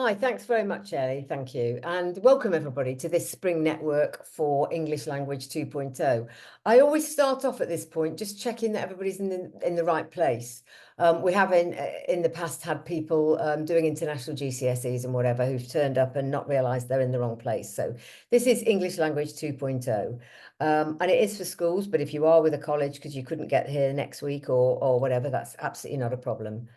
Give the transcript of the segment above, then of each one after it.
Hi, thanks very much, Ellie. Thank you. And welcome everybody to this Spring Network for English Language 2.0. I always start off at this point just checking that everybody's in the right place. We have in the past had people doing international GCSEs and whatever who've turned up and not realised they're in the wrong place. So this is English Language 2.0. And it is for schools, but if you are with a college because you couldn't get here next week or whatever, that's absolutely not a problem.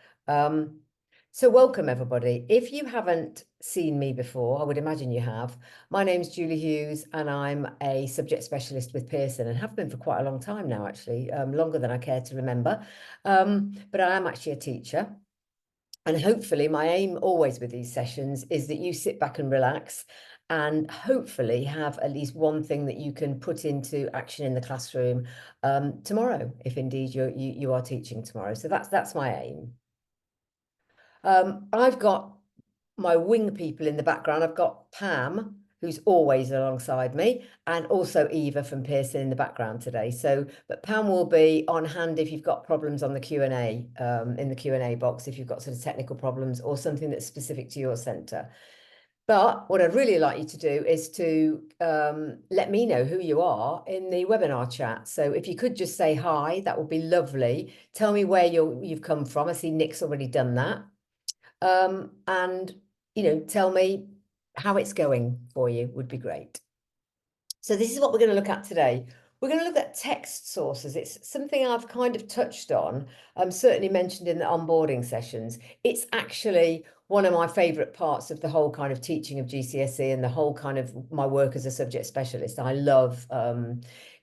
So welcome everybody. If you haven't seen me before, I would imagine you have. My name's Julie Hughes and I'm a subject specialist with Pearson and have been for quite a long time now, actually, longer than I care to remember. But I am actually a teacher. And hopefully my aim always with these sessions is that you sit back and relax and hopefully have at least one thing that you can put into action in the classroom tomorrow, if indeed you are teaching tomorrow. So that's my aim. I've got my wing people in the background. I've got Pam, who's always alongside me, and also Eva from Pearson in the background today. But Pam will be on hand if you've got problems on the Q&A, in the Q&A box, if you've got sort of technical problems or something that's specific to your centre. But what I'd really like you to do is to let me know who you are in the webinar chat. So if you could just say hi, that would be lovely. Tell me where you've come from. I see Nick's already done that. And, tell me how it's going for you would be great. So this is what we're going to look at today. We're going to look at text sources. It's something I've kind of touched on, certainly mentioned in the onboarding sessions. It's actually one of my favourite parts of the whole kind of teaching of GCSE and the whole kind of my work as a subject specialist. I love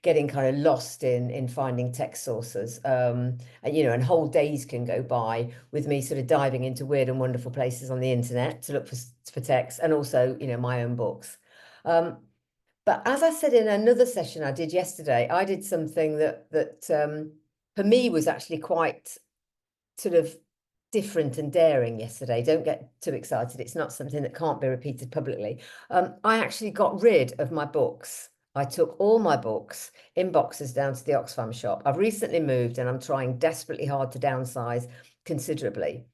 getting kind of lost in finding text sources. And whole days can go by with me sort of diving into weird and wonderful places on the internet to look for text and also, my own books. But as I said in another session I did yesterday, I did something that for me was actually quite sort of different and daring yesterday. Don't get too excited. It's not something that can't be repeated publicly. I actually got rid of my books. I took all my books in boxes down to the Oxfam shop. I've recently moved and I'm trying desperately hard to downsize considerably.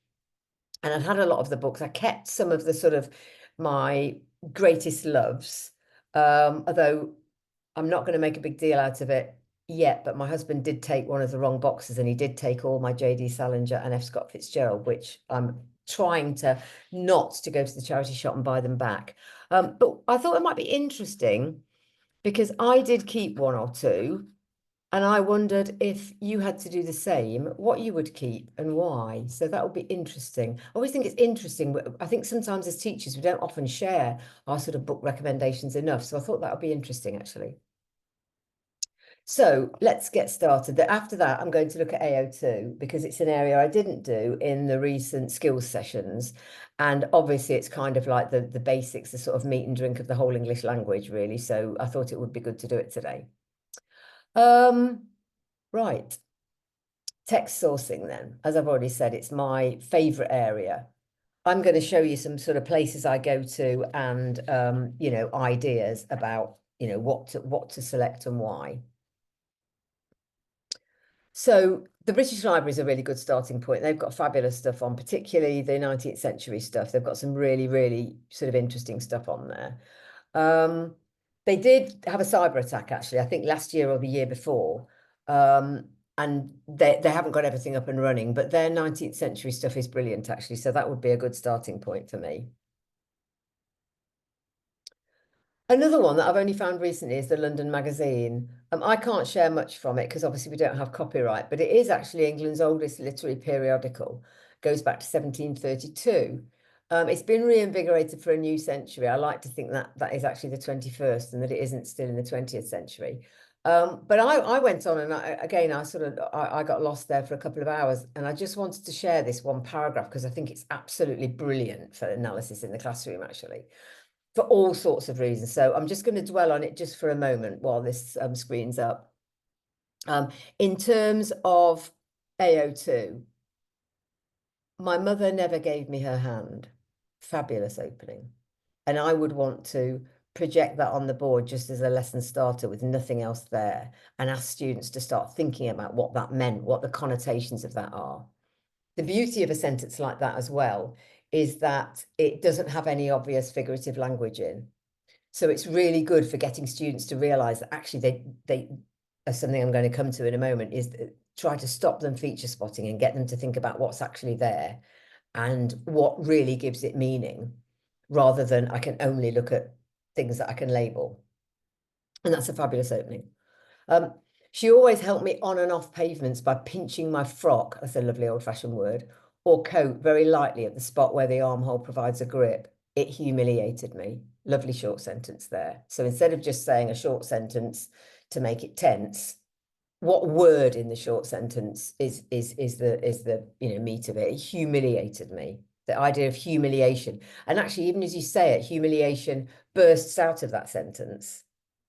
And I've had a lot of the books. I kept some of the sort of my greatest loves, although I'm not going to make a big deal out of it yet, but my husband did take one of the wrong boxes and he did take all my J.D. Salinger and F. Scott Fitzgerald, which I'm trying to not to go to the charity shop and buy them back. But I thought it might be interesting because I did keep one or two. And I wondered if you had to do the same, what you would keep and why. So that would be interesting. I always think it's interesting. I think sometimes as teachers, we don't often share our sort of book recommendations enough. So I thought that would be interesting, actually. So let's get started. After that, I'm going to look at AO2 because it's an area I didn't do in the recent skills sessions. And obviously, it's kind of like the basics, the sort of meat and drink of the whole English language, really. So I thought it would be good to do it today. Right. Text sourcing then, as I've already said, it's my favorite area. I'm going to show you some sort of places I go to and, ideas about, what to select and why. So the British Library is a really good starting point. They've got fabulous stuff on, particularly the 19th century stuff. They've got some really, really sort of interesting stuff on there. They did have a cyber attack, actually, I think last year or the year before. And they haven't got everything up and running, but their 19th century stuff is brilliant, actually. So that would be a good starting point for me. Another one that I've only found recently is the London Magazine. I can't share much from it because obviously we don't have copyright, but it is actually England's oldest literary periodical. Goes back to 1732. It's been reinvigorated for a new century. I like to think that that is actually the 21st and that it isn't still in the 20th century. But I went on and I got lost there for a couple of hours and I just wanted to share this one paragraph because I think it's absolutely brilliant for analysis in the classroom, actually, for all sorts of reasons. So I'm just going to dwell on it just for a moment while this screen's up. In terms of AO2, my mother never gave me her hand. Fabulous opening. And I would want to project that on the board just as a lesson starter with nothing else there and ask students to start thinking about what that meant, what the connotations of that are. The beauty of a sentence like that as well is that it doesn't have any obvious figurative language in. So it's really good for getting students to realize that actually they something I'm going to come to in a moment, is try to stop them feature spotting and get them to think about what's actually there and what really gives it meaning, rather than I can only look at things that I can label. And that's a fabulous opening. She always helped me on and off pavements by pinching my frock, that's a lovely old-fashioned word, or coat very lightly at the spot where the armhole provides a grip. It humiliated me. Lovely short sentence there. So instead of just saying a short sentence to make it tense, what word in the short sentence is the meat of it? It humiliated me. The idea of humiliation. And actually, even as you say it, humiliation bursts out of that sentence,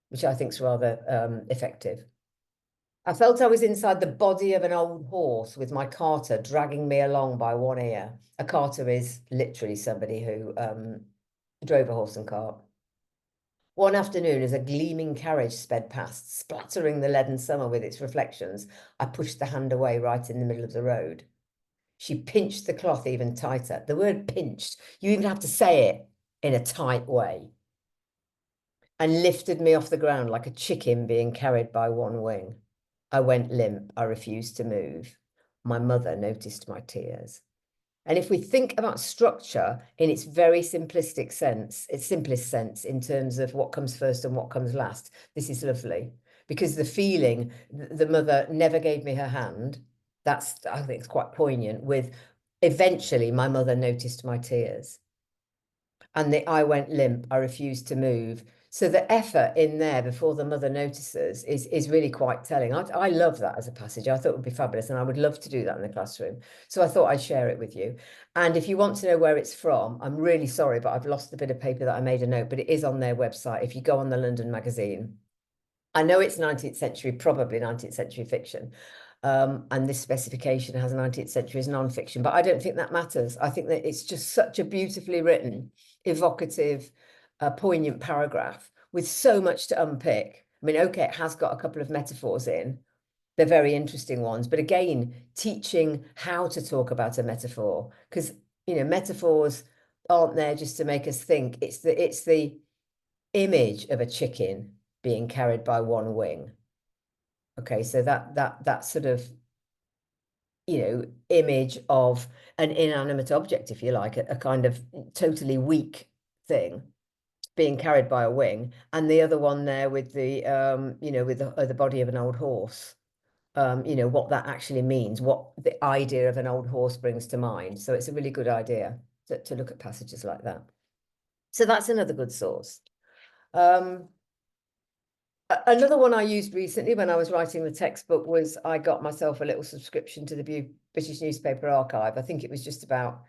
which I think is rather effective. I felt I was inside the body of an old horse with my carter dragging me along by one ear. A carter is literally somebody who drove a horse and cart. One afternoon, as a gleaming carriage sped past, splattering the leaden summer with its reflections, I pushed the hand away right in the middle of the road. She pinched the cloth even tighter. The word pinched, you even have to say it in a tight way, and lifted me off the ground like a chicken being carried by one wing. I went limp. I refused to move. My mother noticed my tears. And if we think about structure in its very simplistic sense, its simplest sense in terms of what comes first and what comes last, this is lovely. Because the feeling, the mother never gave me her hand, that's, I think it's quite poignant, with eventually my mother noticed my tears. And I went limp, I refused to move. So the effort in there before the mother notices is really quite telling. I love that as a passage. I thought it would be fabulous, and I would love to do that in the classroom. So I thought I'd share it with you. And if you want to know where it's from, I'm really sorry, but I've lost the bit of paper that I made a note, but it is on their website. If you go on the London Magazine, I know it's 19th century, probably 19th century fiction. And this specification has 19th century as non-fiction, but I don't think that matters. I think that it's just such a beautifully written, evocative, poignant paragraph with so much to unpick. I mean, okay, it has got a couple of metaphors in. They're very interesting ones, but again, teaching how to talk about a metaphor, because metaphors aren't there just to make us think. It's the image of a chicken being carried by one wing. Okay, so that sort of image of an inanimate object, if you like, a kind of totally weak thing being carried by a wing, and the other one there with the with the body of an old horse. What that actually means, what the idea of an old horse brings to mind. So it's a really good idea to look at passages like that. So that's another good source. Another one I used recently when I was writing the textbook was I got myself a little subscription to the British Newspaper Archive. I think it was just about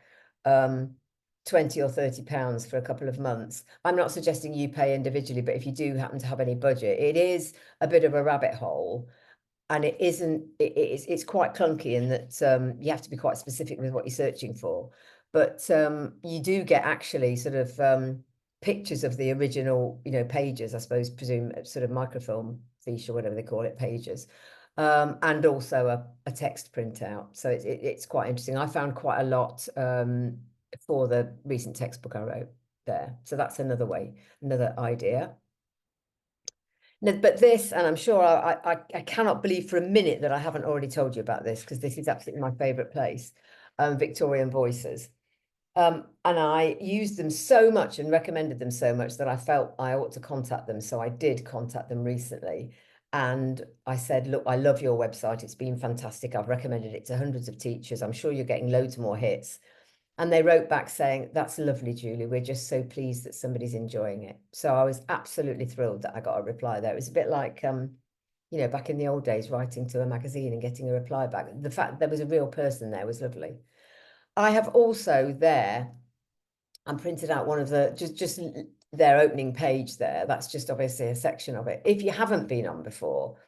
20 or 30 pounds for a couple of months. I'm not suggesting you pay individually, but if you do happen to have any budget, it is a bit of a rabbit hole. And it's quite clunky in that you have to be quite specific with what you're searching for. But you do get actually sort of pictures of the original, pages, I suppose, presume sort of microfilm fiche or whatever they call it, pages, and also a text printout. So it's quite interesting. I found quite a lot for the recent textbook I wrote there. So that's another way, another idea. No, but this, and I'm sure I cannot believe for a minute that I haven't already told you about this, because this is absolutely my favourite place, Victorian Voices. And I used them so much and recommended them so much that I felt I ought to contact them. So I did contact them recently. And I said, look, I love your website. It's been fantastic. I've recommended it to hundreds of teachers. I'm sure you're getting loads more hits. And they wrote back saying, that's lovely, Julie. We're just so pleased that somebody's enjoying it. So I was absolutely thrilled that I got a reply there. It was a bit like, back in the old days, writing to a magazine and getting a reply back. The fact that there was a real person there was lovely. I have also there, and printed out one of the, just their opening page there. That's just obviously a section of it. If you haven't been on before,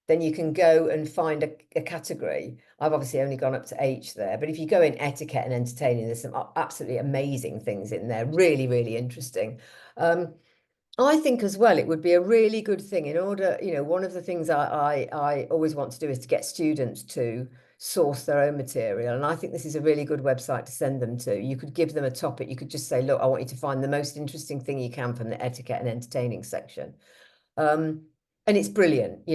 then you can go and find a category. I've obviously only gone up to H there, but if you go in etiquette and entertaining, there's some absolutely amazing things in there, really, really interesting. I think as well, it would be a really good thing in order, one of the things I always want to do is to get students to source their own material. And I think this is a really good website to send them to. You could give them a topic. You could just say, look, I want you to find the most interesting thing you can from the etiquette and entertaining section. And it's brilliant.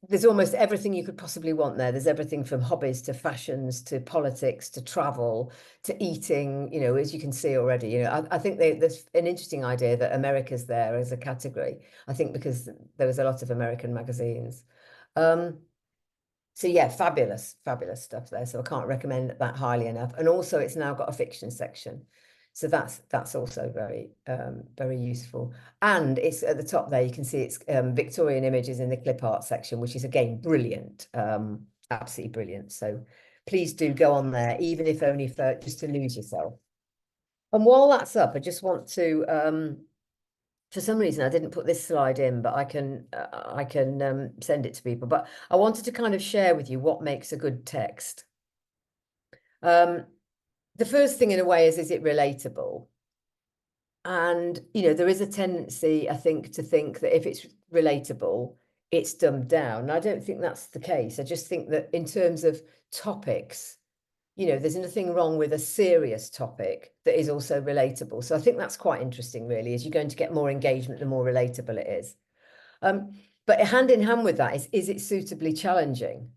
There's almost everything you could possibly want there. There's everything from hobbies to fashions to politics to travel to eating, as you can see already. I think there's an interesting idea that America's there as a category. I think because there was a lot of American magazines. So yeah, fabulous stuff there. So I can't recommend that highly enough. And also it's now got a fiction section. So that's also very useful. And it's at the top there, you can see it's Victorian images in the clip art section, which is again brilliant, absolutely brilliant. So please do go on there, even if only for just to lose yourself. And while that's up, I just want to for some reason I didn't put this slide in, but I can send it to people. But I wanted to kind of share with you what makes a good text. The first thing in a way is it relatable? And, there is a tendency, I think, to think that if it's relatable, it's dumbed down. And I don't think that's the case. I just think that in terms of topics, there's nothing wrong with a serious topic that is also relatable. So I think that's quite interesting, really, is you're going to get more engagement the more relatable it is. But hand in hand with that is it suitably challenging?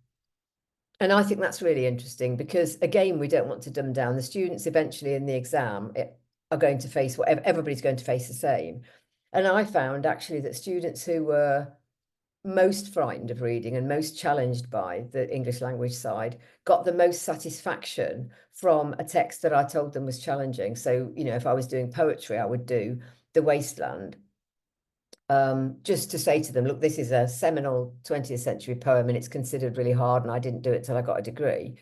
And I think that's really interesting because, again, we don't want to dumb down. The students eventually in the exam are going to face whatever, everybody's going to face the same. And I found actually that students who were most frightened of reading and most challenged by the English language side got the most satisfaction from a text that I told them was challenging. So, if I was doing poetry, I would do The Wasteland. Just to say to them, look, this is a seminal 20th century poem and it's considered really hard and I didn't do it till I got a degree.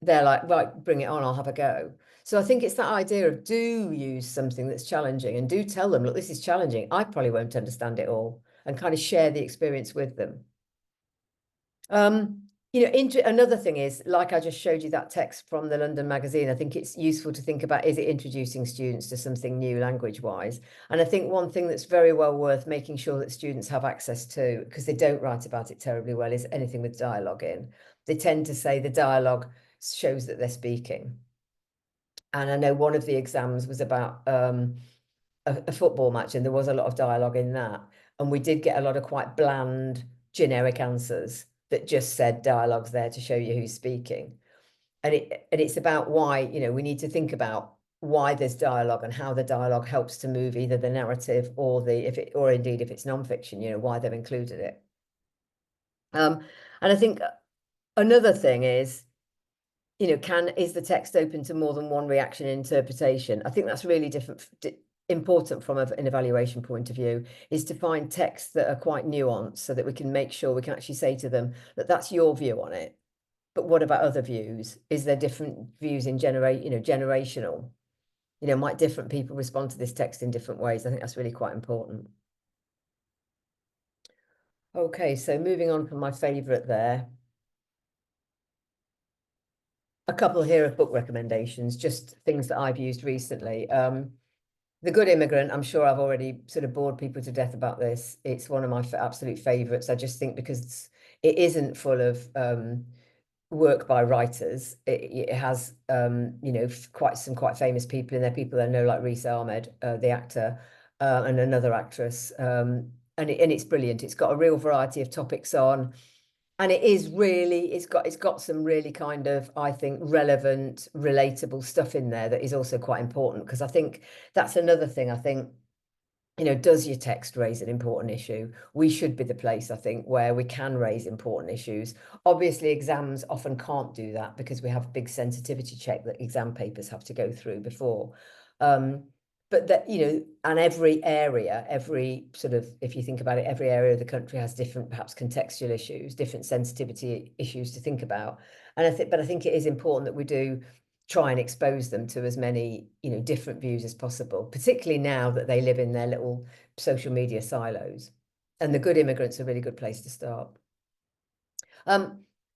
They're like, right, bring it on, I'll have a go. So I think it's that idea of do use something that's challenging and do tell them, look, this is challenging. I probably won't understand it all, and kind of share the experience with them. Another thing is, like I just showed you that text from the London magazine, I think it's useful to think about, is it introducing students to something new language-wise? And I think one thing that's very well worth making sure that students have access to, because they don't write about it terribly well, is anything with dialogue in. They tend to say the dialogue shows that they're speaking. And I know one of the exams was about a football match, and there was a lot of dialogue in that. And we did get a lot of quite bland, generic answers that just said dialogue's there to show you who's speaking. And it's about why, we need to think about why there's dialogue and how the dialogue helps to move either the narrative or or indeed if it's nonfiction, why they've included it. And I think another thing is, is the text open to more than one reaction and interpretation? I think that's really important from an evaluation point of view, is to find texts that are quite nuanced so that we can make sure we can actually say to them that that's your view on it. But what about other views? Is there different views in generational? Might different people respond to this text in different ways? I think that's really quite important. Okay, so moving on from my favorite there. A couple here of book recommendations, just things that I've used recently. The Good Immigrant, I'm sure I've already sort of bored people to death about this. It's one of my absolute favorites. I just think because it isn't full of work by writers. It has, quite famous people in there, people I know like Riz Ahmed, the actor, and another actress. And it's brilliant. It's got a real variety of topics on. And it's got some really kind of, I think, relevant, relatable stuff in there that is also quite important, because I think that's another thing. I think, does your text raise an important issue? We should be the place, I think, where we can raise important issues. Obviously, exams often can't do that because we have a big sensitivity check that exam papers have to go through before. But that, and every area, if you think about it, every area of the country has different, perhaps contextual issues, different sensitivity issues to think about. And I think it is important that we do try and expose them to as many, different views as possible, particularly now that they live in their little social media silos. And The Good Immigrant's a really good place to start.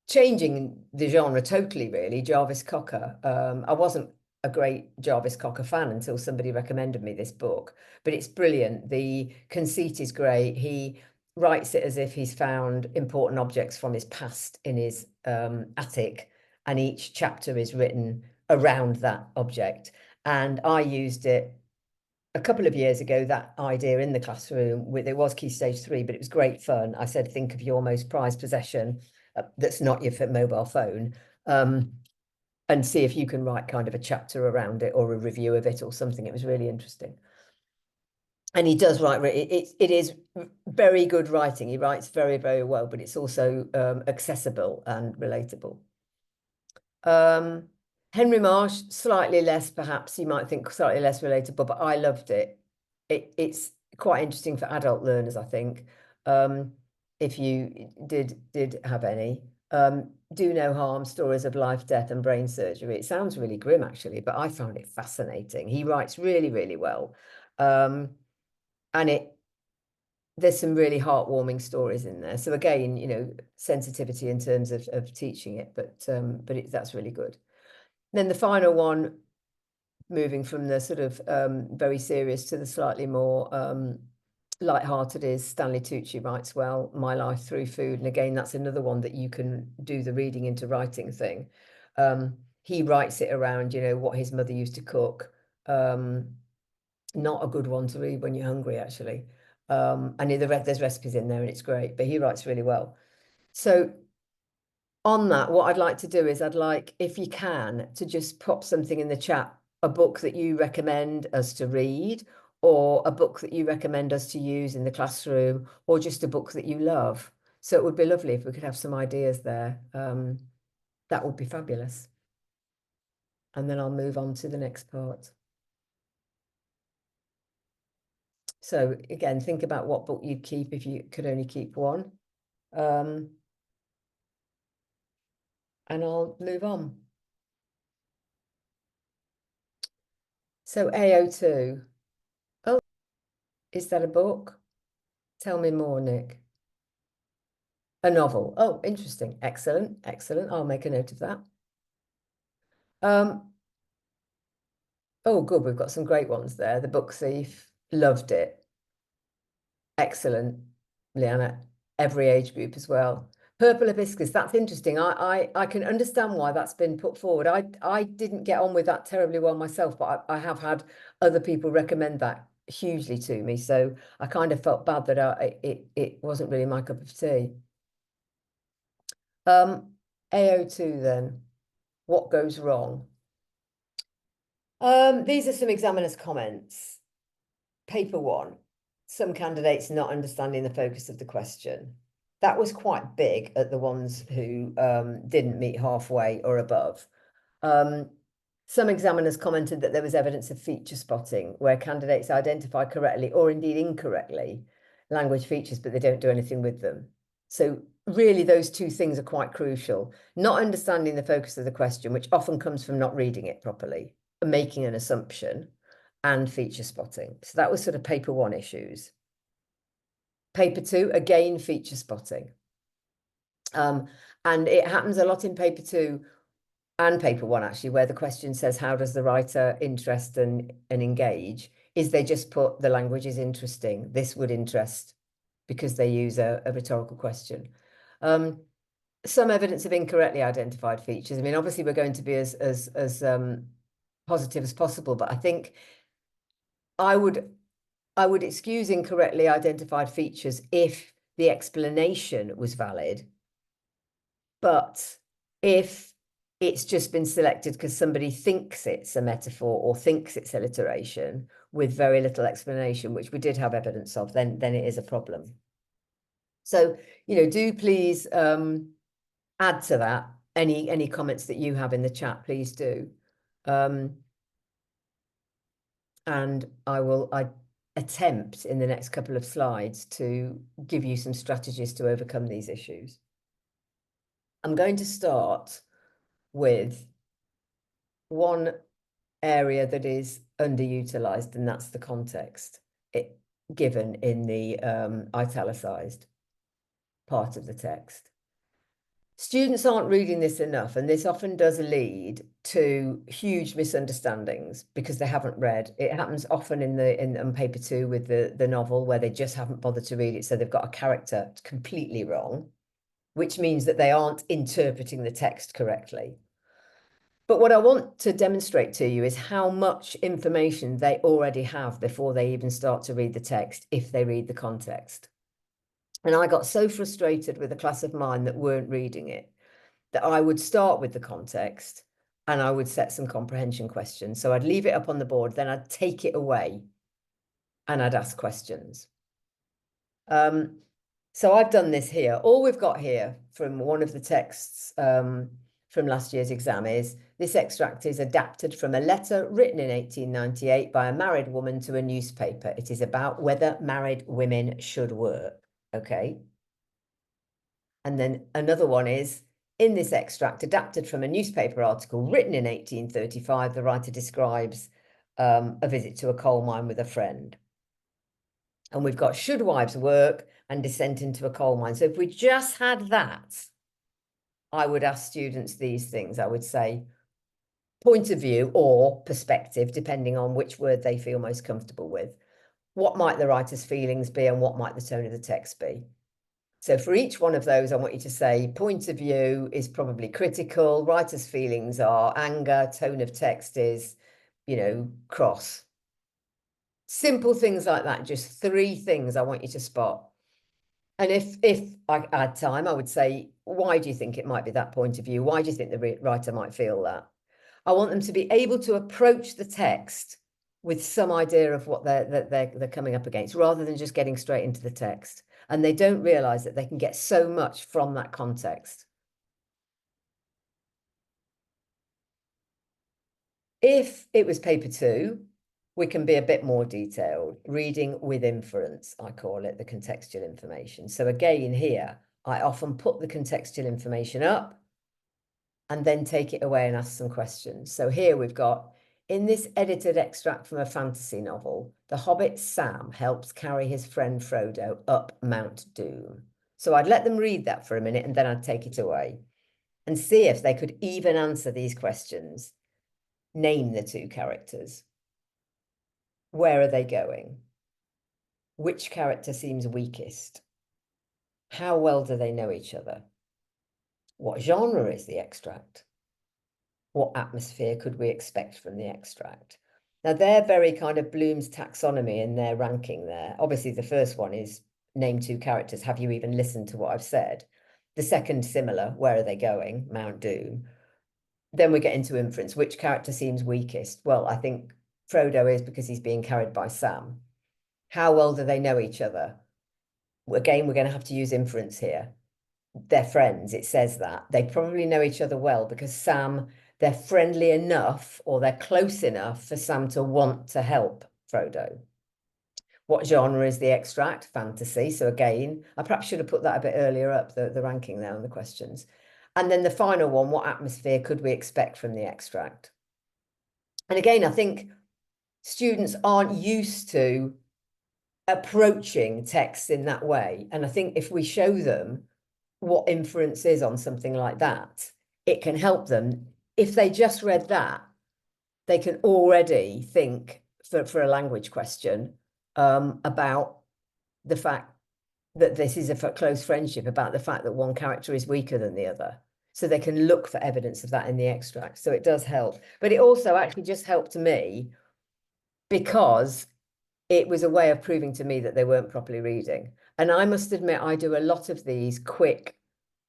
Changing the genre totally, really, Jarvis Cocker. I wasn't a great Jarvis Cocker fan until somebody recommended me this book, but it's brilliant. The conceit is great. He writes it as if he's found important objects from his past in his attic, and each chapter is written around that object. And I used it a couple of years ago, that idea in the classroom. With it was Key Stage 3, but it was great fun. I said, think of your most prized possession that's not your mobile phone, and see if you can write kind of a chapter around it or a review of it or something. It was really interesting. And he does write, it is very good writing. He writes very, very well, but it's also accessible and relatable. Henry Marsh, slightly less, perhaps you might think slightly less relatable, but I loved it. It's quite interesting for adult learners, I think, if you did have any. Do No Harm, Stories of Life, Death and Brain Surgery. It sounds really grim, actually, but I found it fascinating. He writes really, really well. And there's some really heartwarming stories in there. So again, you know, sensitivity in terms of teaching it, but that's really good. Then the final one, moving from the sort of very serious to the slightly more light-hearted, is Stanley Tucci writes well, My Life Through Food. And again, that's another one that you can do the reading into writing thing. He writes it around, you know, what his mother used to cook. Not a good one to read when you're hungry, actually. And there's recipes in there and it's great, but he writes really well. So on that, what I'd like to do is I'd like, if you can, to just pop something in the chat, a book that you recommend us to read, or a book that you recommend us to use in the classroom, or just a book that you love. So it would be lovely if we could have some ideas there. That would be fabulous. And then I'll move on to the next part. So again, think about what book you'd keep if you could only keep one. And I'll move on. So AO2. Oh, is that a book? Tell me more, Nick. A novel. Oh, interesting. Excellent. Excellent. I'll make a note of that. Oh, good. We've got some great ones there. The Book Thief. Loved it. Excellent. Leanna. Every age group as well. Purple Hibiscus. That's interesting. I can understand why that's been put forward. I didn't get on with that terribly well myself, but I have had other people recommend that hugely to me. So I kind of felt bad that it wasn't really my cup of tea. AO2 then. What goes wrong? These are some examiners' comments. Paper 1, some candidates not understanding the focus of the question. That was quite big at the ones who didn't meet halfway or above. Some examiners commented that there was evidence of feature spotting, where candidates identify correctly or indeed incorrectly language features, but they don't do anything with them. So really, those two things are quite crucial. Not understanding the focus of the question, which often comes from not reading it properly, making an assumption, and feature spotting. So that was sort of paper 1 issues. Paper 2, again, feature spotting. And it happens a lot in paper 2 and paper 1, actually, where the question says, how does the writer interest and engage? Is they just put the language is interesting. This would interest, because they use a rhetorical question. Some evidence of incorrectly identified features. I mean, obviously, we're going to be as positive as possible, but I think I would excuse incorrectly identified features if the explanation was valid, but if it's just been selected because somebody thinks it's a metaphor or thinks it's alliteration with very little explanation, which we did have evidence of, then it is a problem. So, you know, do please add to that any comments that you have in the chat, please do. And I attempt in the next couple of slides to give you some strategies to overcome these issues. I'm going to start with one area that is underutilized, and that's the context given in the italicized part of the text. Students aren't reading this enough, and this often does lead to huge misunderstandings because they haven't read. It happens often in paper 2 with the novel, where they just haven't bothered to read it, so they've got a character completely wrong, which means that they aren't interpreting the text correctly. But what I want to demonstrate to you is how much information they already have before they even start to read the text, if they read the context. And I got so frustrated with a class of mine that weren't reading it, that I would start with the context and I would set some comprehension questions. So I'd leave it up on the board, then I'd take it away and I'd ask questions. So I've done this here. All we've got here from one of the texts from last year's exam is, this extract is adapted from a letter written in 1898 by a married woman to a newspaper. It is about whether married women should work. Okay. And then another one is, in this extract, adapted from a newspaper article written in 1835, the writer describes a visit to a coal mine with a friend. And we've got should wives work and descent into a coal mine. So if we just had that, I would ask students these things. I would say point of view or perspective, depending on which word they feel most comfortable with. What might the writer's feelings be and what might the tone of the text be? So for each one of those, I want you to say point of view is probably critical, writer's feelings are anger, tone of text is, cross. Simple things like that, just 3 things I want you to spot. And if I had time, I would say, why do you think it might be that point of view? Why do you think the writer might feel that? I want them to be able to approach the text with some idea of what they're coming up against, rather than just getting straight into the text. And they don't realize that they can get so much from that context. If it was paper 2, we can be a bit more detailed. Reading with inference, I call it, the contextual information. So again, here, I often put the contextual information up and then take it away and ask some questions. So here we've got, in this edited extract from a fantasy novel, the hobbit Sam helps carry his friend Frodo up Mount Doom. So I'd let them read that for a minute and then I'd take it away and see if they could even answer these questions. Name the 2 characters. Where are they going? Which character seems weakest? How well do they know each other? What genre is the extract? What atmosphere could we expect from the extract? Now, they're very kind of Bloom's taxonomy in their ranking there. Obviously, the first one is name 2 characters. Have you even listened to what I've said? The second, similar. Where are they going? Mount Doom. Then we get into inference. Which character seems weakest? Well, I think Frodo is, because he's being carried by Sam. How well do they know each other? Again, we're going to have to use inference here. They're friends, it says that. They probably know each other well because Sam, they're friendly enough or they're close enough for Sam to want to help Frodo. What genre is the extract? Fantasy. So again, I perhaps should have put that a bit earlier up, the ranking there on the questions. And then the final one, what atmosphere could we expect from the extract? And again, I think students aren't used to approaching texts in that way. And I think if we show them what inference is on something like that, it can help them. If they just read that, they can already think for a language question about the fact that this is a close friendship, about the fact that one character is weaker than the other. So they can look for evidence of that in the extract. So it does help. But it also actually just helped me because it was a way of proving to me that they weren't properly reading. And I must admit, I do a lot of these quick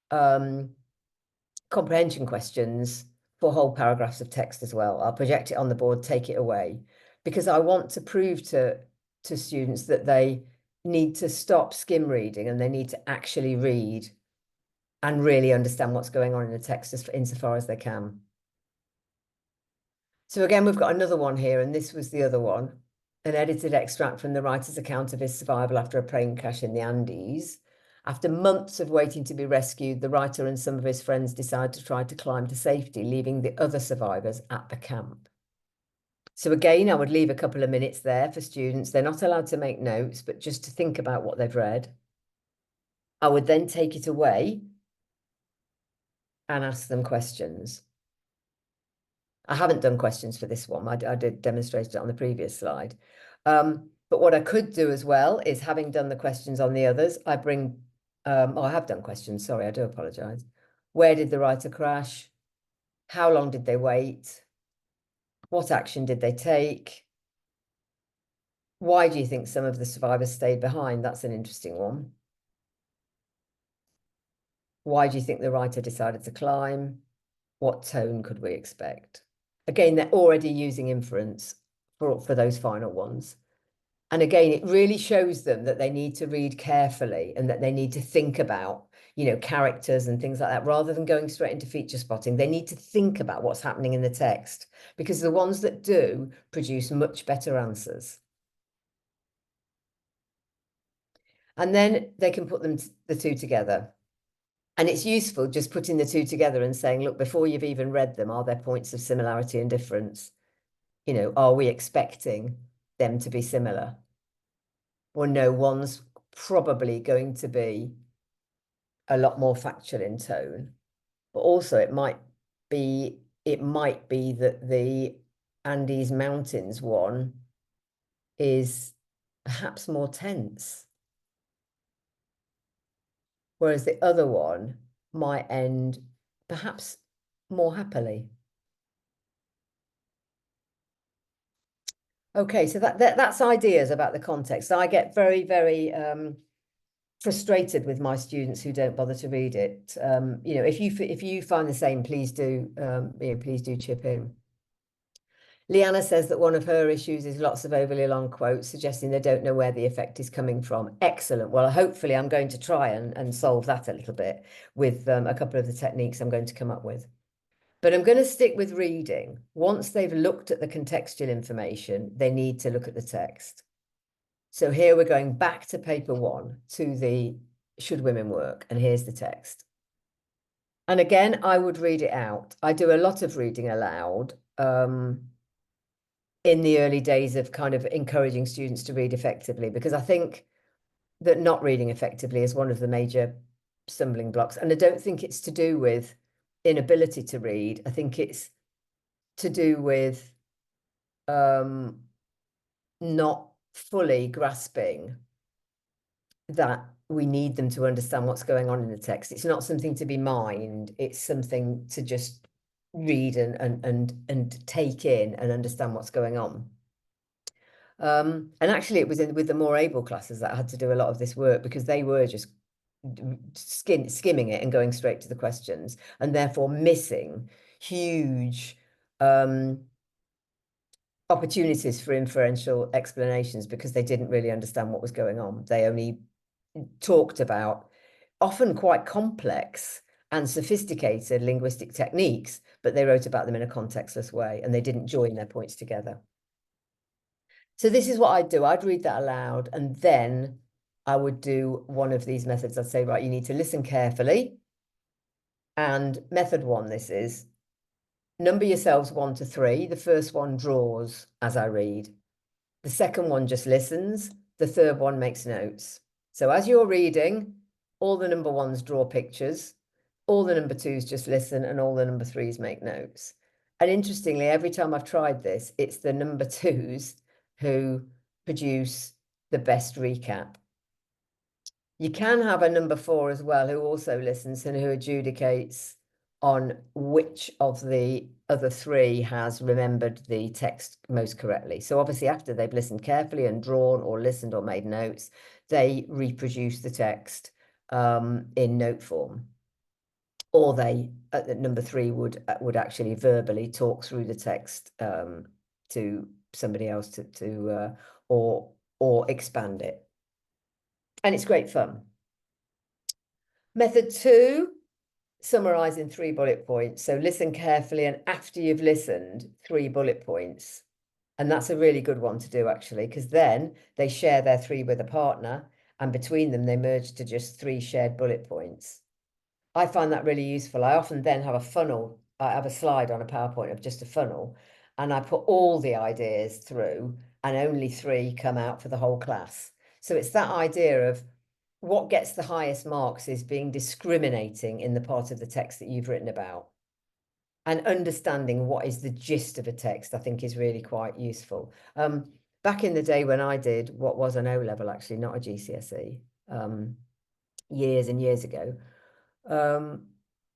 comprehension questions for whole paragraphs of text as well. I'll project it on the board, take it away, because I want to prove to students that they need to stop skim reading and they need to actually read and really understand what's going on in the text insofar as they can. So again, we've got another one here, and this was the other one, an edited extract from the writer's account of his survival after a plane crash in the Andes. After months of waiting to be rescued, the writer and some of his friends decide to try to climb to safety, leaving the other survivors at the camp. So again, I would leave a couple of minutes there for students. They're not allowed to make notes, but just to think about what they've read. I would then take it away and ask them questions. I haven't done questions for this one. I did demonstrate it on the previous slide. But what I could do as well is, having done the questions on the others, I bring, I have done questions. Sorry, I do apologize. Where did the writer crash? How long did they wait? What action did they take? Why do you think some of the survivors stayed behind? That's an interesting one. Why do you think the writer decided to climb? What tone could we expect? Again, they're already using inference for those final ones. And again, it really shows them that they need to read carefully and that they need to think about, characters and things like that, rather than going straight into feature spotting. They need to think about what's happening in the text, because the ones that do produce much better answers. And then they can put the two together. And it's useful just putting the two together and saying, look, before you've even read them, are there points of similarity and difference? Are we expecting them to be similar? Or no, one's probably going to be a lot more factual in tone. But also it might be that the Andes Mountains one is perhaps more tense, whereas the other one might end perhaps more happily. Okay, so that's ideas about the context. I get very, very frustrated with my students who don't bother to read it. If you find the same, please do please do chip in. Leanna says that one of her issues is lots of overly long quotes, suggesting they don't know where the effect is coming from. Excellent. Well, hopefully I'm going to try and solve that a little bit with a couple of the techniques I'm going to come up with. But I'm going to stick with reading. Once they've looked at the contextual information, they need to look at the text. So here we're going back to paper 1, to the Should Women Work? And here's the text. And again, I would read it out. I do a lot of reading aloud in the early days of kind of encouraging students to read effectively, because I think that not reading effectively is one of the major stumbling blocks. And I don't think it's to do with inability to read. I think it's to do with not fully grasping that we need them to understand what's going on in the text. It's not something to be mined. It's something to just read and take in and understand what's going on. And actually, it was with the more able classes that I had to do a lot of this work, because they were just skimming it and going straight to the questions, and therefore missing huge opportunities for inferential explanations, because they didn't really understand what was going on. They only talked about often quite complex and sophisticated linguistic techniques, but they wrote about them in a contextless way, and they didn't join their points together. So this is what I'd do. I'd read that aloud, and then I would do one of these methods. I'd say, right, you need to listen carefully. And method 1, this is, number yourselves 1 to 3. The first one draws as I read. The second one just listens. The third one makes notes. So as you're reading, all the number 1s draw pictures, all the number 2s just listen, and all the number 3s make notes. And interestingly, every time I've tried this, it's the number 2s who produce the best recap. You can have a number 4 as well, who also listens and who adjudicates on which of the other 3 has remembered the text most correctly. So obviously, after they've listened carefully and drawn or listened or made notes, they reproduce the text in note form. Or they, at number 3, would actually verbally talk through the text to somebody else or expand it. And it's great fun. Method 2, summarize in 3 bullet points. So listen carefully, and after you've listened, 3 bullet points. And that's a really good one to do, actually, because then they share their 3 with a partner, and between them, they merge to just 3 shared bullet points. I find that really useful. I often then have a funnel. I have a slide on a PowerPoint of just a funnel, and I put all the ideas through, and only 3 come out for the whole class. So it's that idea of what gets the highest marks is being discriminating in the part of the text that you've written about, and understanding what is the gist of a text, I think, is really quite useful. Back in the day when I did what was an O-level, actually, not a GCSE, years and years ago,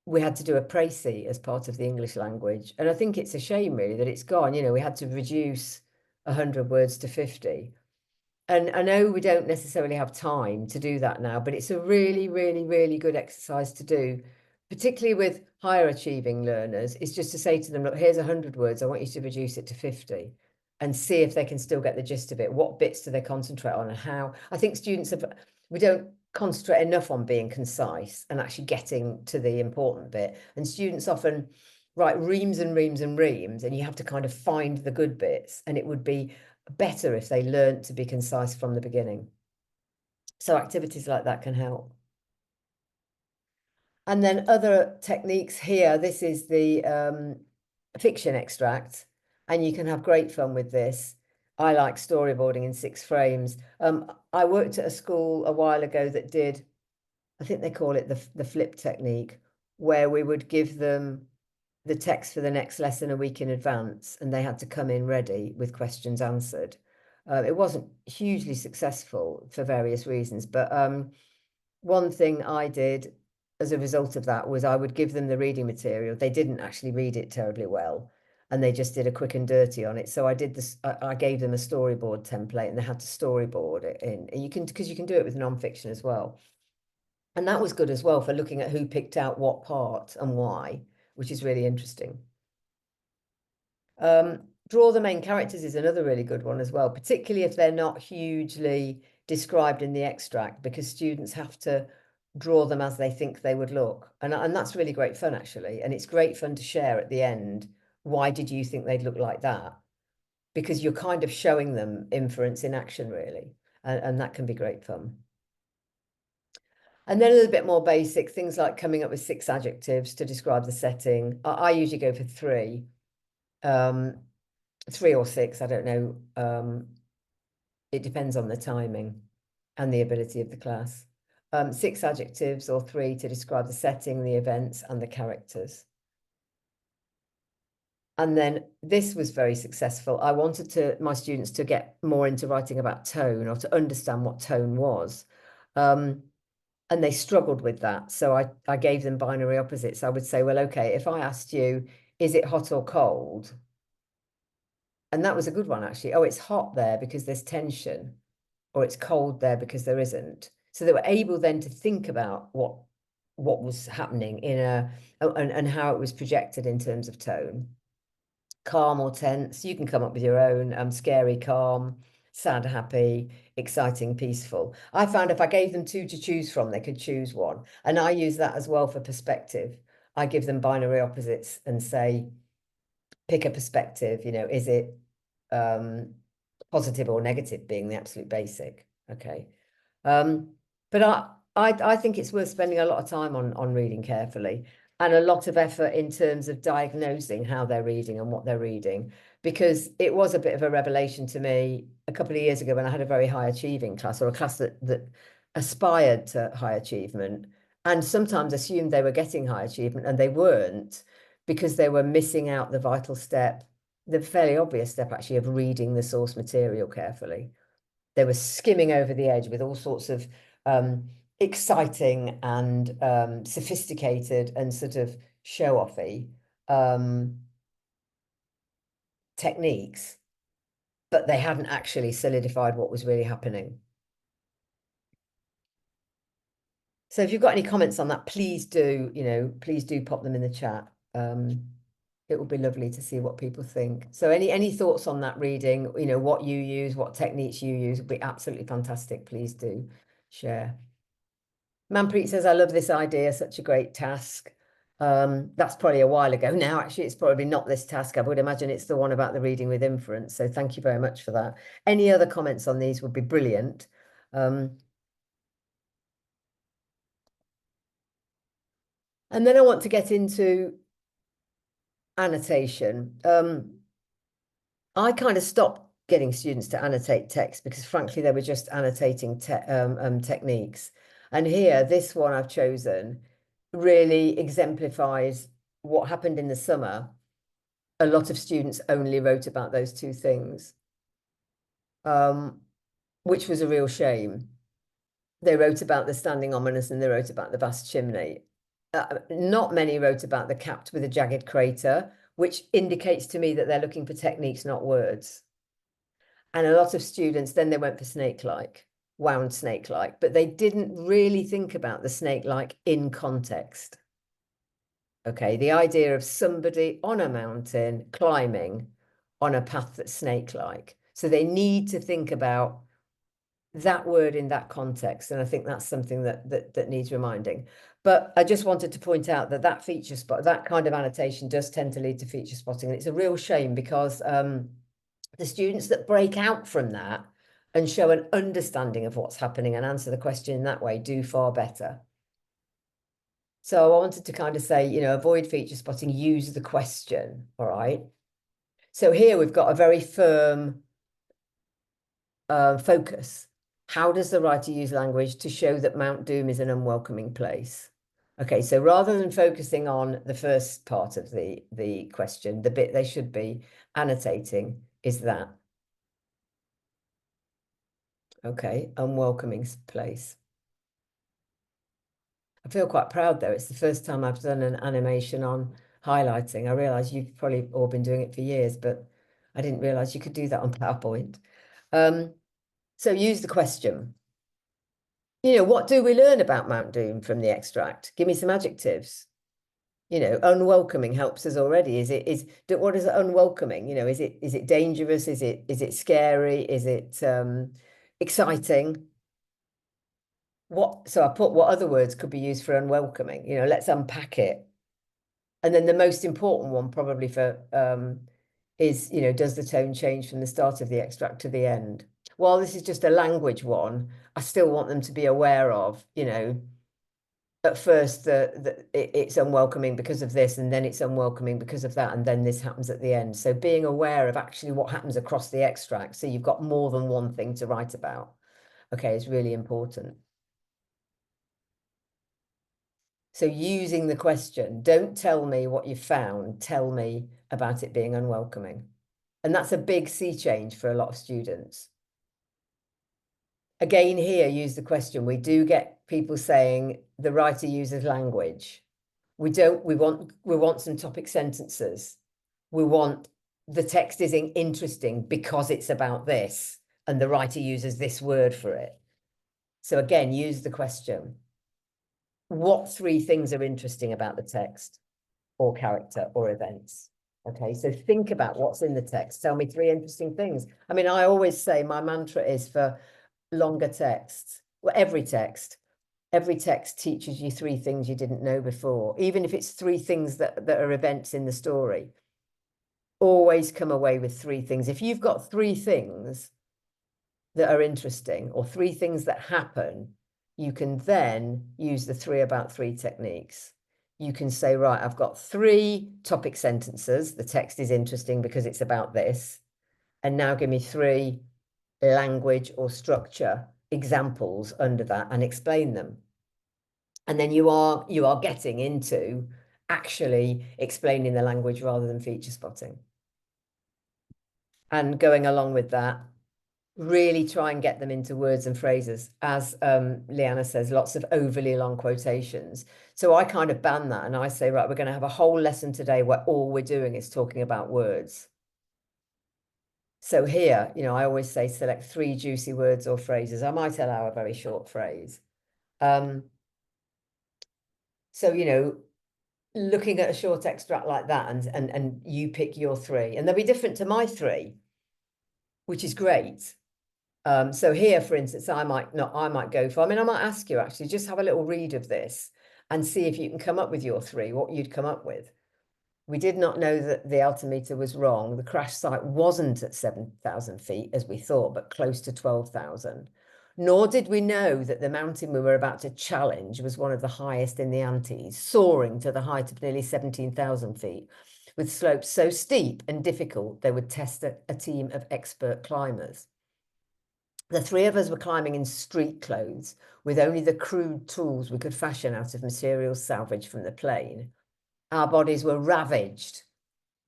we had to do a précis as part of the English language. And I think it's a shame really that it's gone. You know, we had to reduce 100 words to 50. And I know we don't necessarily have time to do that now, but it's a really, really, really good exercise to do, particularly with higher achieving learners. It's just to say to them, look, here's 100 words. I want you to reduce it to 50 and see if they can still get the gist of it. What bits do they concentrate on and how? I think students have, we don't concentrate enough on being concise and actually getting to the important bit. And students often write reams and reams and reams, and you have to kind of find the good bits. And it would be better if they learned to be concise from the beginning. So activities like that can help. And then other techniques here, this is the fiction extract, and you can have great fun with this. I like storyboarding in 6 frames. I worked at a school a while ago that did, I think they call it the flip technique, where we would give them the text for the next lesson a week in advance, and they had to come in ready with questions answered. It wasn't hugely successful for various reasons, but one thing I did as a result of that was I would give them the reading material. They didn't actually read it terribly well, and they just did a quick and dirty on it. So I did this. I gave them a storyboard template, and they had to storyboard it in. And you can, because you can do it with non-fiction as well, and that was good as well for looking at who picked out what part and why, which is really interesting. Draw the main characters is another really good one as well, particularly if they're not hugely described in the extract, because students have to draw them as they think they would look. And that's really great fun, actually. And it's great fun to share at the end. Why did you think they'd look like that? Because you're kind of showing them inference in action, really. And that can be great fun. And then a little bit more basic, things like coming up with 6 adjectives to describe the setting. I usually go for 3. 3 or 6, I don't know. It depends on the timing and the ability of the class. 6 adjectives or 3 to describe the setting, the events, and the characters. And then this was very successful. I wanted my students to get more into writing about tone, or to understand what tone was. And they struggled with that. So I gave them binary opposites. I would say, well, okay, if I asked you, is it hot or cold? And that was a good one, actually. Oh, it's hot there because there's tension, or it's cold there because there isn't. So they were able then to think about what was happening in and how it was projected in terms of tone. Calm or tense, you can come up with your own. Scary, calm, sad, happy, exciting, peaceful. I found if I gave them 2 to choose from, they could choose one. And I use that as well for perspective. I give them binary opposites and say, pick a perspective, is it positive or negative, being the absolute basic. Okay. But I think it's worth spending a lot of time on reading carefully, and a lot of effort in terms of diagnosing how they're reading and what they're reading, because it was a bit of a revelation to me a couple of years ago when I had a very high achieving class, or a class that aspired to high achievement, and sometimes assumed they were getting high achievement, and they weren't, because they were missing out the vital step, the fairly obvious step actually, of reading the source material carefully. They were skimming over the edge with all sorts of exciting and sophisticated and sort of show-offy techniques, but they hadn't actually solidified what was really happening. So if you've got any comments on that, please do pop them in the chat. It would be lovely to see what people think. So any thoughts on that reading, what you use, what techniques you use, would be absolutely fantastic. Please do share. Manpreet says, I love this idea, such a great task. That's probably a while ago now. Actually, it's probably not this task. I would imagine it's the one about the reading with inference. So thank you very much for that. Any other comments on these would be brilliant. And then I want to get into annotation. I kind of stopped getting students to annotate text because, frankly, they were just annotating techniques. And here, this one I've chosen really exemplifies what happened in the summer. A lot of students only wrote about those 2 things, which was a real shame. They wrote about the standing ominous and they wrote about the vast chimney. Not many wrote about the capped with a jagged crater, which indicates to me that they're looking for techniques, not words. And a lot of students, then they went for snake-like, wound snake-like, but they didn't really think about the snake-like in context. Okay, the idea of somebody on a mountain climbing on a path that's snake-like. So they need to think about that word in that context. And I think that's something that needs reminding. But I just wanted to point out that that feature spot, that kind of annotation does tend to lead to feature spotting. And it's a real shame because the students that break out from that and show an understanding of what's happening and answer the question in that way do far better. So I wanted to kind of say, you know, avoid feature spotting, use the question, all right? So here we've got a very firm focus. How does the writer use language to show that Mount Doom is an unwelcoming place? Okay, so rather than focusing on the first part of the question, the bit they should be annotating is that. Okay, unwelcoming place. I feel quite proud though. It's the first time I've done an animation on highlighting. I realise you've probably all been doing it for years, but I didn't realise you could do that on PowerPoint. So use the question. You know, what do we learn about Mount Doom from the extract? Give me some adjectives. You know, unwelcoming helps us already. What is unwelcoming? You know, is it dangerous? Is it scary? Is it exciting? So I put what other words could be used for unwelcoming. You know, let's unpack it. And then the most important one probably for is, you know, does the tone change from the start of the extract to the end? While this is just a language one, I still want them to be aware of, you know, at first it's unwelcoming because of this, and then it's unwelcoming because of that, and then this happens at the end. So being aware of actually what happens across the extract, so you've got more than one thing to write about, okay, is really important. So using the question, don't tell me what you found, tell me about it being unwelcoming. And that's a big sea change for a lot of students. Again, here, use the question. We do get people saying the writer uses language. We want some topic sentences. We want the text is interesting because it's about this, and the writer uses this word for it. So again, use the question. What three things are interesting about the text or character or events? Okay, so think about what's in the text. Tell me three interesting things. I mean, I always say my mantra is for longer texts, well, every text teaches you three things you didn't know before, even if it's three things that are events in the story. Always come away with three things. If you've got three things that are interesting or three things that happen, you can then use the 3 about 3 techniques. You can say, right, I've got 3 topic sentences. The text is interesting because it's about this. And now give me 3 language or structure examples under that and explain them. And then you are getting into actually explaining the language rather than feature spotting. And going along with that, really try and get them into words and phrases. As Leanna says, lots of overly long quotations. So I kind of ban that and I say, right, we're going to have a whole lesson today where all we're doing is talking about words. So here, you know, I always say select 3 juicy words or phrases. I might allow a very short phrase. So, you know, looking at a short extract like that and you pick your 3 and they'll be different to my 3, which is great. So here, for instance, I might go for, I mean, I might ask you actually, just have a little read of this and see if you can come up with your 3, what you'd come up with. We did not know that the altimeter was wrong. The crash site wasn't at 7,000 feet as we thought, but close to 12,000. Nor did we know that the mountain we were about to challenge was one of the highest in the Andes, soaring to the height of nearly 17,000 feet, with slopes so steep and difficult they would test a team of expert climbers. The 3 of us were climbing in street clothes with only the crude tools we could fashion out of materials salvaged from the plane. Our bodies were ravaged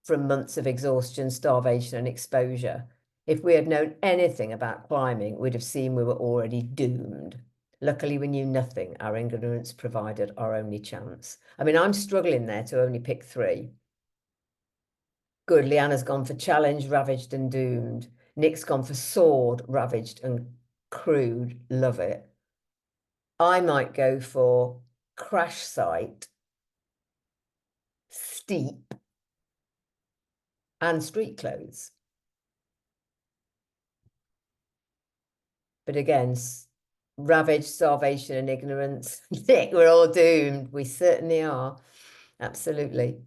from months of exhaustion, starvation, and exposure. If we had known anything about climbing, we'd have seen we were already doomed. Luckily, we knew nothing. Our ignorance provided our only chance. I mean, I'm struggling there to only pick three. Good. Leanna's gone for challenge, ravaged, and doomed. Nick's gone for sword, ravaged, and crude. Love it. I might go for crash site, steep, and street clothes. But again, ravaged, starvation, and ignorance. Nick, we're all doomed. We certainly are. Absolutely.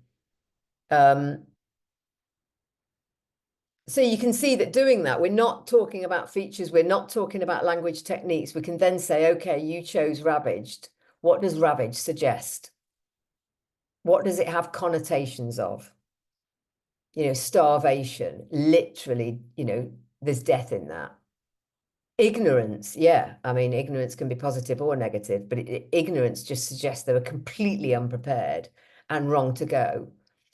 So you can see that doing that, we're not talking about features, we're not talking about language techniques. We can then say, okay, you chose ravaged. What does ravaged suggest? What does it have connotations of? You know, starvation, literally, you know, there's death in that. Ignorance, yeah. I mean, ignorance can be positive or negative, but ignorance just suggests they were completely unprepared and wrong to go.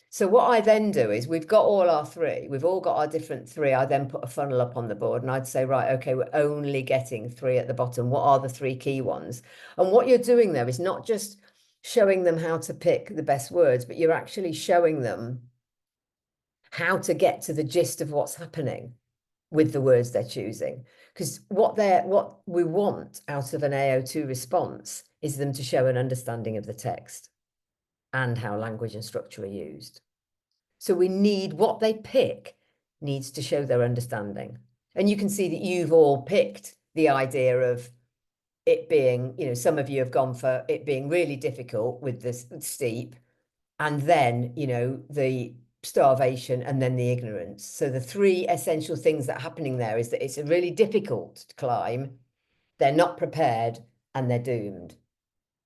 So what I then do is we've got all our three, we've all got our different three. I then put a funnel up on the board and I'd say, right, okay, we're only getting three at the bottom. What are the three key ones? And what you're doing there is not just showing them how to pick the best words, but you're actually showing them how to get to the gist of what's happening with the words they're choosing. Because what we want out of an AO2 response is them to show an understanding of the text and how language and structure are used. So we need what they pick needs to show their understanding. And you can see that you've all picked the idea of it being, you know, some of you have gone for it being really difficult with this steep, and then, you know, the starvation and then the ignorance. So the three essential things that are happening there is that it's a really difficult climb, they're not prepared, and they're doomed.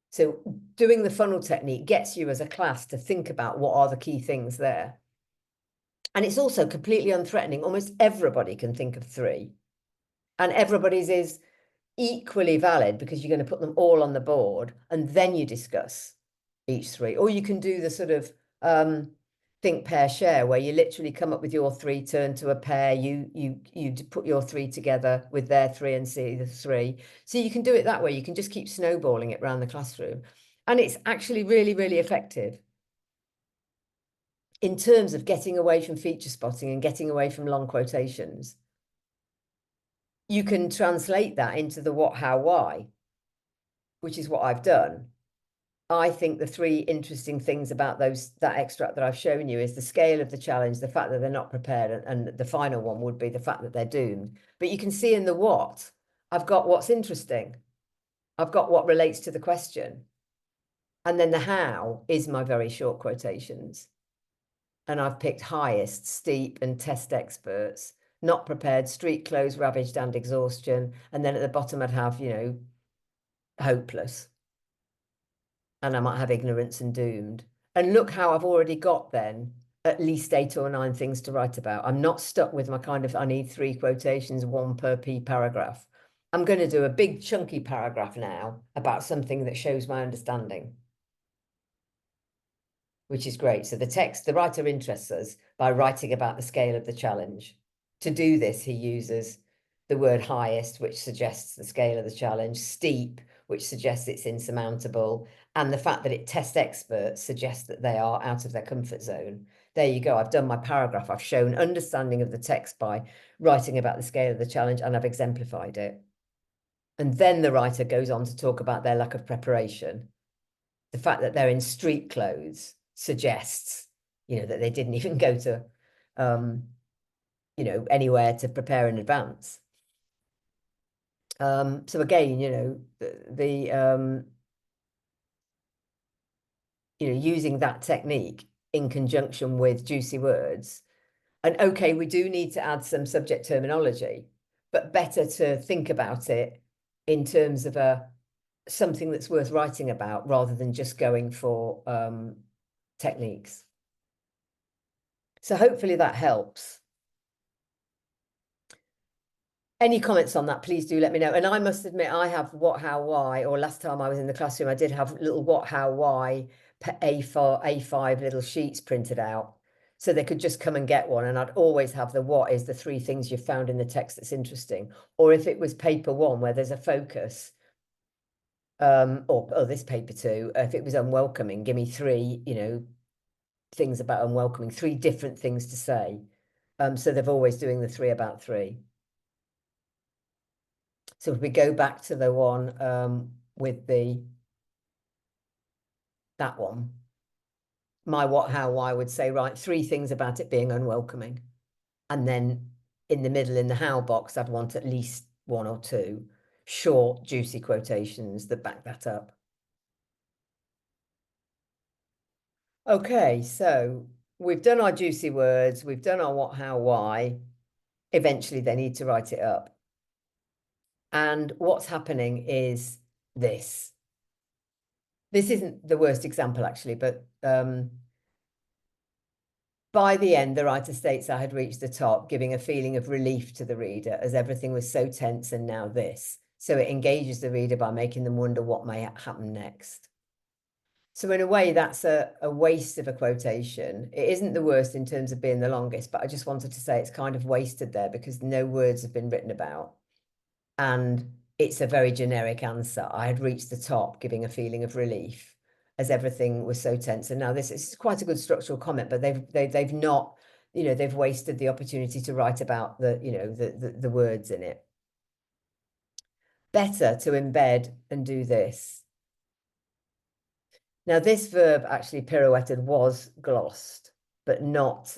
So doing the funnel technique gets you as a class to think about what are the key things there. And it's also completely unthreatening. Almost everybody can think of three. And everybody's is equally valid because you're going to put them all on the board and then you discuss each three. Or you can do the sort of think, pair, share, where you literally come up with your three, turn to a pair, you put your three together with their three and see the three. So you can do it that way. You can just keep snowballing it around the classroom. And it's actually really, really effective in terms of getting away from feature spotting and getting away from long quotations. You can translate that into the what, how, why, which is what I've done. I think the three interesting things about that extract that I've shown you is the scale of the challenge, the fact that they're not prepared, and the final one would be the fact that they're doomed. But you can see in the what, I've got what's interesting. I've got what relates to the question. And then the how is my very short quotations. And I've picked highest, steep, and test experts, not prepared, street clothes, ravaged, and exhaustion. And then at the bottom, I'd have, you know, hopeless. And I might have ignorance and doomed. And look how I've already got then at least 8 or 9 things to write about. I'm not stuck with my kind of, I need 3 quotations, 1 per P paragraph. I'm going to do a big chunky paragraph now about something that shows my understanding, which is great. So the writer interests us by writing about the scale of the challenge. To do this, he uses the word highest, which suggests the scale of the challenge, steep, which suggests it's insurmountable, and the fact that it tests experts suggests that they are out of their comfort zone. There you go. I've done my paragraph. I've shown understanding of the text by writing about the scale of the challenge, and I've exemplified it. And then the writer goes on to talk about their lack of preparation. The fact that they're in street clothes suggests, you know, that they didn't even go to, you know, anywhere to prepare in advance. So again, you know, you know, using that technique in conjunction with juicy words. And okay, we do need to add some subject terminology, but better to think about it in terms of something that's worth writing about rather than just going for techniques. So hopefully that helps. Any comments on that, please do let me know. And I must admit, I have what, how, why, or last time I was in the classroom, I did have little what, how, why, A5 little sheets printed out. So they could just come and get one. And I'd always have the what is the 3 things you've found in the text that's interesting. Or if it was paper 1, where there's a focus, or this paper too, if it was unwelcoming, give me three, things about unwelcoming, three different things to say. So they're always doing the three about three. So if we go back to the one with that one, my what, how, why would say, right, three things about it being unwelcoming. And then in the middle, in the how box, I'd want at least one or two short, juicy quotations that back that up. Okay, so we've done our juicy words, we've done our what, how, why. Eventually, they need to write it up. And what's happening is this. This isn't the worst example, actually, but by the end, the writer states I had reached the top, giving a feeling of relief to the reader as everything was so tense and now this. So it engages the reader by making them wonder what may happen next. So in a way, that's a waste of a quotation. It isn't the worst in terms of being the longest, but I just wanted to say it's kind of wasted there because no words have been written about. And it's a very generic answer. I had reached the top, giving a feeling of relief as everything was so tense. And now this is quite a good structural comment, but they've not, they've wasted the opportunity to write about the words in it. Better to embed and do this. Now, this verb actually pirouetted was glossed, but not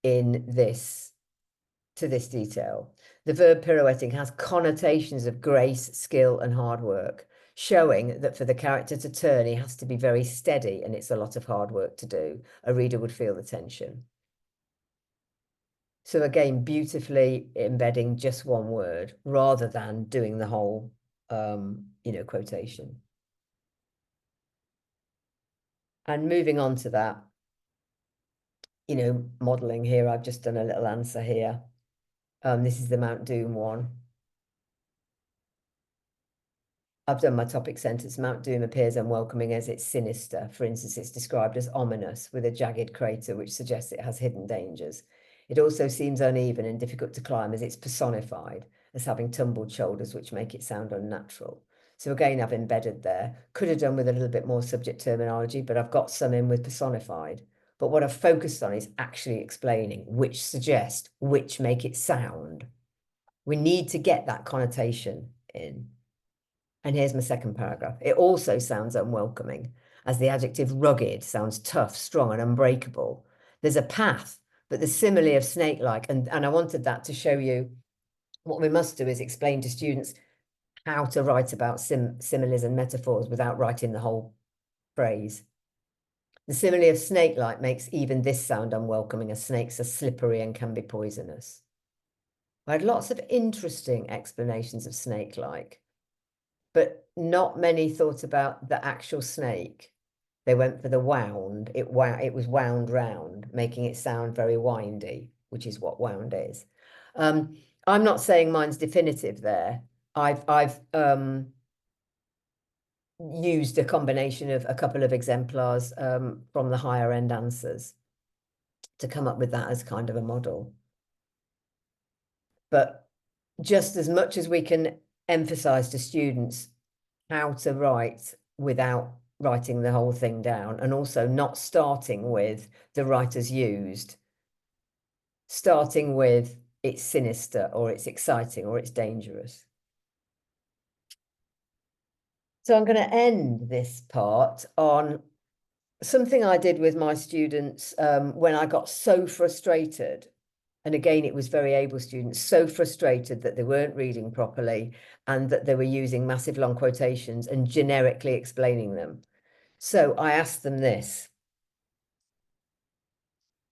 in this, to this detail. The verb pirouetting has connotations of grace, skill, and hard work, showing that for the character to turn, he has to be very steady, and it's a lot of hard work to do. A reader would feel the tension. So again, beautifully embedding just one word rather than doing the whole, quotation. And moving on to that, modeling here, I've just done a little answer here. This is the Mount Doom one. I've done my topic sentence. Mount Doom appears unwelcoming as it's sinister. For instance, it's described as ominous with a jagged crater, which suggests it has hidden dangers. It also seems uneven and difficult to climb as it's personified as having tumbled shoulders, which make it sound unnatural. So again, I've embedded there. Could have done with a little bit more subject terminology, but I've got some in with personified. But what I've focused on is actually explaining which suggest, which make it sound. We need to get that connotation in. And here's my second paragraph. It also sounds unwelcoming, as the adjective rugged sounds tough, strong, and unbreakable. There's a path, but the simile of snake-like, and I wanted that to show you what we must do is explain to students how to write about similes and metaphors without writing the whole phrase. The simile of snake-like makes even this sound unwelcoming, as snakes are slippery and can be poisonous. I had lots of interesting explanations of snake-like, but not many thought about the actual snake. They went for the wound. It was wound round, making it sound very windy, which is what wound is. I'm not saying mine's definitive there. I've used a combination of a couple of exemplars from the higher end answers to come up with that as kind of a model. But just as much as we can emphasize to students how to write without writing the whole thing down, and also not starting with the writers used, starting with it's sinister or it's exciting or it's dangerous. So I'm going to end this part on something I did with my students when I got so frustrated. And again, it was very able students, so frustrated that they weren't reading properly and that they were using massive long quotations and generically explaining them. So I asked them this.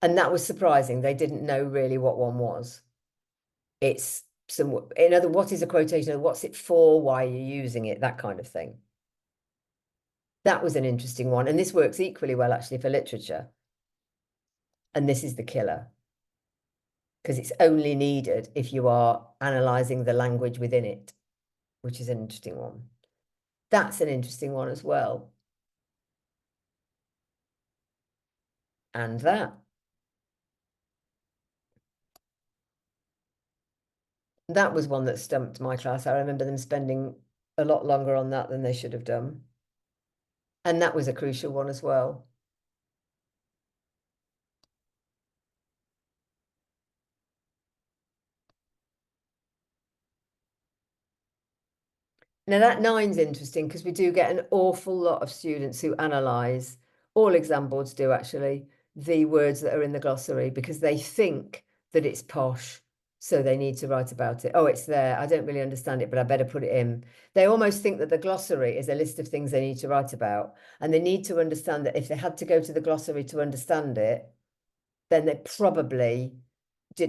And that was surprising. They didn't know really what one was. It's some, in other, what is a quotation? What's it for? Why are you using it? That kind of thing. That was an interesting one. And this works equally well, actually, for literature. And this is the killer, because it's only needed if you are analysing the language within it, which is an interesting one. That's an interesting one as well. And that was one that stumped my class. I remember them spending a lot longer on that than they should have done. And that was a crucial one as well. Now that 9's interesting because we do get an awful lot of students who analyse, all exam boards do actually, the words that are in the glossary because they think that it's posh, so they need to write about it. Oh, it's there. I don't really understand it, but I better put it in. They almost think that the glossary is a list of things they need to write about, and they need to understand that if they had to go to the glossary to understand it, then they probably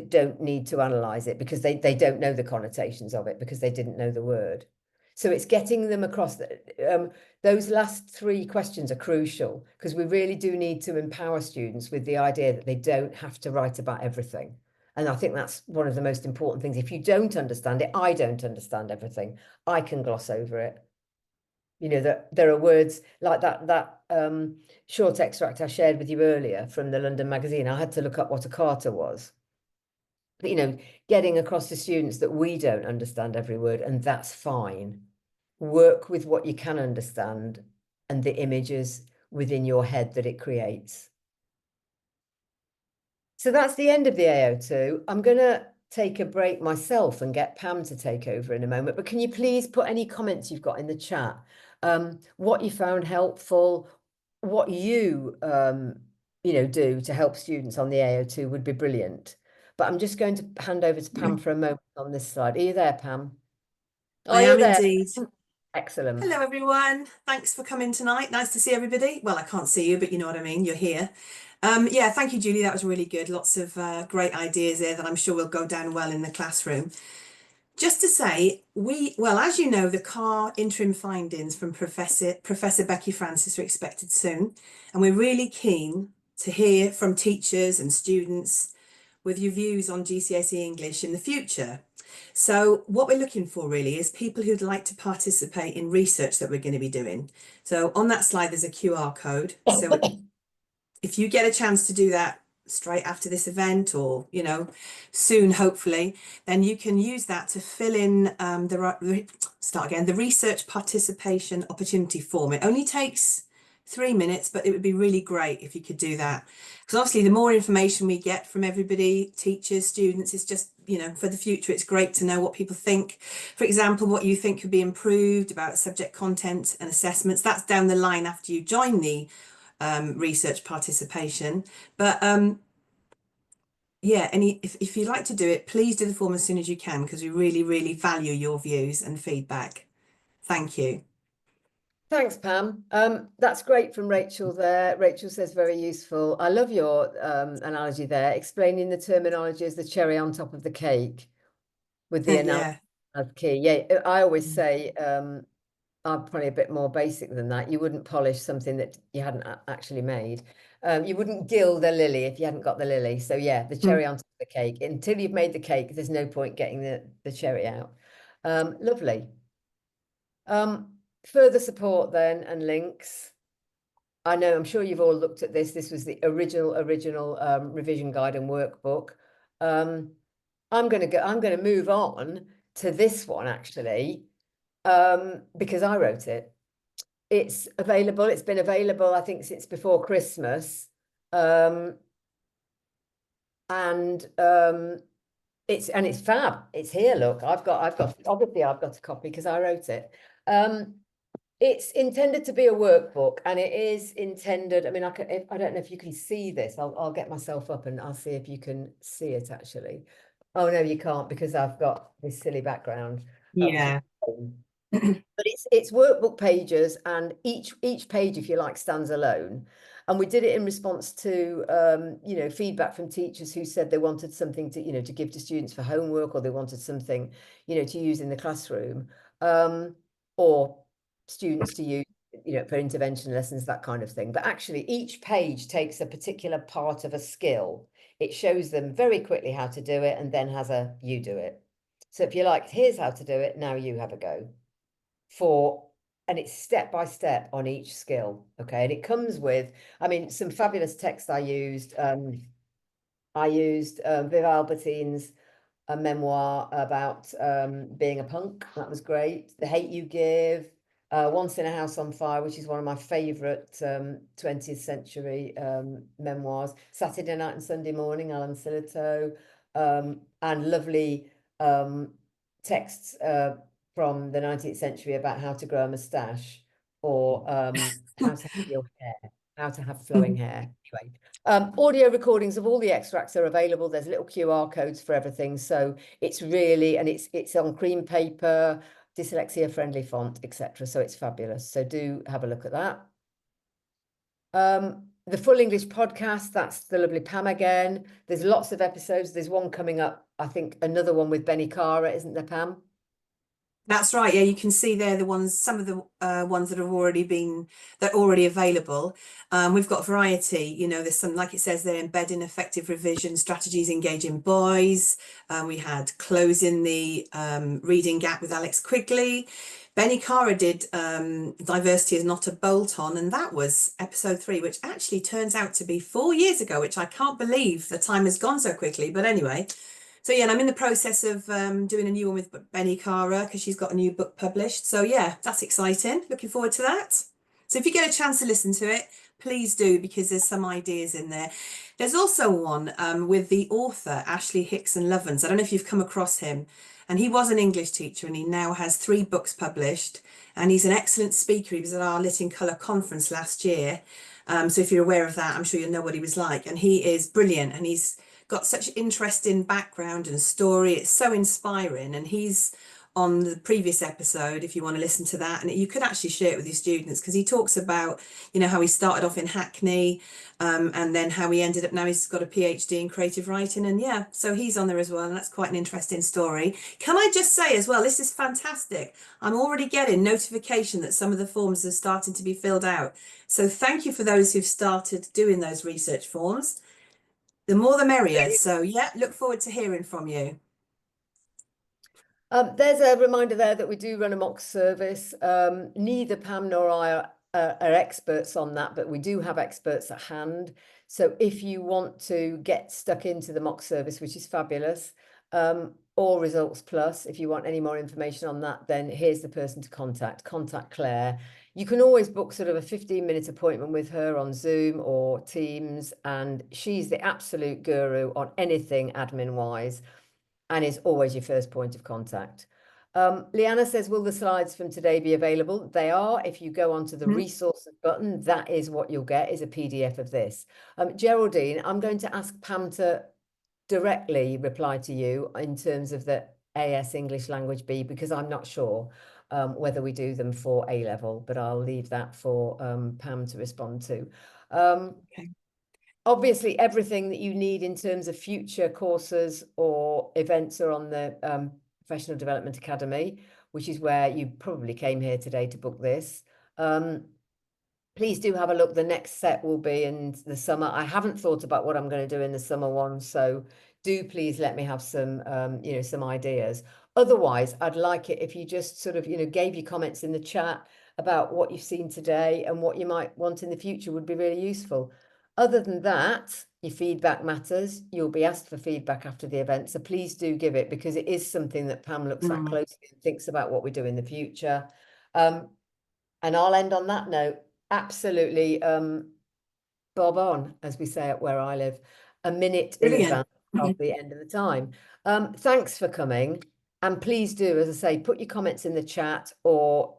don't need to analyse it because they don't know the connotations of it because they didn't know the word. So it's getting them across. Those last 3 questions are crucial because we really do need to empower students with the idea that they don't have to write about everything. And I think that's one of the most important things. If you don't understand it, I don't understand everything. I can gloss over it. You know, that there are words like that short extract I shared with you earlier from the London magazine. I had to look up what a carter was. But, you know, getting across to students that we don't understand every word, and that's fine. Work with what you can understand and the images within your head that it creates. So that's the end of the AO2. I'm going to take a break myself and get Pam to take over in a moment. But can you please put any comments you've got in the chat? What you found helpful, what you do to help students on the AO2 would be brilliant. But I'm just going to hand over to Pam for a moment on this slide. Are you there, Pam? I am indeed. Excellent. Hello, everyone. Thanks for coming tonight. Nice to see everybody. Well, I can't see you, but you know what I mean. You're here. Yeah, thank you, Julie. That was really good. Lots of great ideas there that I'm sure will go down well in the classroom. Just to say, well, as you know, the CAR interim findings from Professor Becky Francis are expected soon, and we're really keen to hear from teachers and students with your views on GCSE English in the future. So what we're looking for really is people who'd like to participate in research that we're going to be doing. So on that slide, there's a QR code. So if you get a chance to do that straight after this event or, you know, soon, hopefully, then you can use that to fill in the research participation opportunity form. It only takes 3 minutes, but it would be really great if you could do that. Because obviously the more information we get from everybody, teachers, students, it's just, you know, for the future, it's great to know what people think. For example, what you think could be improved about subject content and assessments. That's down the line after you join the research participation. But yeah, if you'd like to do it, please do the form as soon as you can because we really, really value your views and feedback. Thank you. Thanks, Pam. That's great from Rachel there. Rachel says very useful. I love your analogy there, explaining the terminology as the cherry on top of the cake with the analogy Yeah. as key. Yeah, I always say I'm probably a bit more basic than that. You wouldn't polish something that you hadn't actually made. You wouldn't gild a lily if you hadn't got the lily. So yeah, the cherry on top of the cake. Until you've made the cake, there's no point getting the cherry out. Lovely. Further support then and links. I know, I'm sure you've all looked at this. This was the original revision guide and workbook. I'm going to move on to this one actually, because I wrote it. It's available. It's been available, I think, since before Christmas. It's fab. It's here. Look, obviously I've got a copy because I wrote it. It's intended to be a workbook, and it is intended. I mean, I don't know if you can see this. I'll get myself up and I'll see if you can see it actually. Oh no, you can't because I've got this silly background. Yeah. But it's workbook pages, and each page, if you like, stands alone. And we did it in response to feedback from teachers who said they wanted something to give to students for homework, or they wanted something to use in the classroom, or students to use for intervention lessons, that kind of thing. But actually each page takes a particular part of a skill. It shows them very quickly how to do it and then has a you do it. So if you like, here's how to do it, now you have a go. And it's step by step on each skill. Okay. And it comes with, I mean, some fabulous text I used. Viv Albertine's a memoir about being a punk. That was great. The Hate You Give, Once in a House on Fire, which is one of my favourite 20th century memoirs. Saturday Night and Sunday Morning, Alan Sillitoe, and lovely texts from the 19th century about how to grow a moustache, or how to have your hair, how to have flowing hair. Anyway, audio recordings of all the extracts are available. There's little QR codes for everything, so it's really, and it's on cream paper, dyslexia friendly font, etc. So it's fabulous. So do have a look at that. The Full English podcast, that's the lovely Pam again. There's lots of episodes. There's one coming up, I think another one with Benny Cara, isn't there, Pam? That's right. Yeah, you can see there the ones, some of the ones that have already been, that are already available. We've got variety. You know, there's some, like it says there, embedding effective revision strategies, engaging boys. We had closing the reading gap with Alex Quigley. Benny Cara did diversity is not a bolt on, and that was episode 3, which actually turns out to be 4 years ago, which I can't believe the time has gone so quickly. But anyway. So yeah, and I'm in the process of doing a new one with Benny Cara because she's got a new book published. So yeah, that's exciting. Looking forward to that. So if you get a chance to listen to it, please do, because there's some ideas in there. There's also one with the author, Ashley Hickson Lovins. I don't know if you've come across him. And he was an English teacher and he now has 3 books published. And he's an excellent speaker. He was at our Lit in Colour conference last year. So if you're aware of that, I'm sure you'll know what he was like. And he is brilliant, and he's got such interesting background and story. It's so inspiring. And he's on the previous episode, if you want to listen to that, and you could actually share it with your students, because he talks about, you know, how he started off in Hackney, and then how he ended up, now he's got a PhD in creative writing. And yeah, so he's on there as well, and that's quite an interesting story. Can I just say as well, this is fantastic. I'm already getting notification that some of the forms are starting to be filled out. So thank you for those who've started doing those research forms. The more the merrier. So yeah, look forward to hearing from you. There's a reminder there that we do run a mock service. Neither Pam nor I are experts on that, but we do have experts at hand. So if you want to get stuck into the mock service, which is fabulous, or Results Plus, if you want any more information on that, then here's the person to contact. Contact Claire. You can always book sort of a 15-minute appointment with her on Zoom or Teams, and she's the absolute guru on anything admin-wise, and is always your first point of contact. Leanna says, will the slides from today be available? They are. If you go onto the resources button, that is what you'll get, is a PDF of this. Geraldine, I'm going to ask Pam to directly reply to you in terms of the AS English Language B, because I'm not sure whether we do them for A level, but I'll leave that for Pam to respond to. Okay. Obviously, everything that you need in terms of future courses or events are on the Professional Development Academy, which is where you probably came here today to book this. Please do have a look. The next set will be in the summer. I haven't thought about what I'm going to do in the summer one, so do please let me have some, some ideas. Otherwise, I'd like it if you just sort of, gave your comments in the chat about what you've seen today and what you might want in the future would be really useful. Other than that, your feedback matters. You'll be asked for feedback after the event, so please do give it, because it is something that Pam looks at closely and thinks about what we do in the future. And I'll end on that note. Absolutely bob on, as we say at where I live, a minute in Brilliant. advance of the end of the time. Thanks for coming. And please do, as I say, put your comments in the chat, or,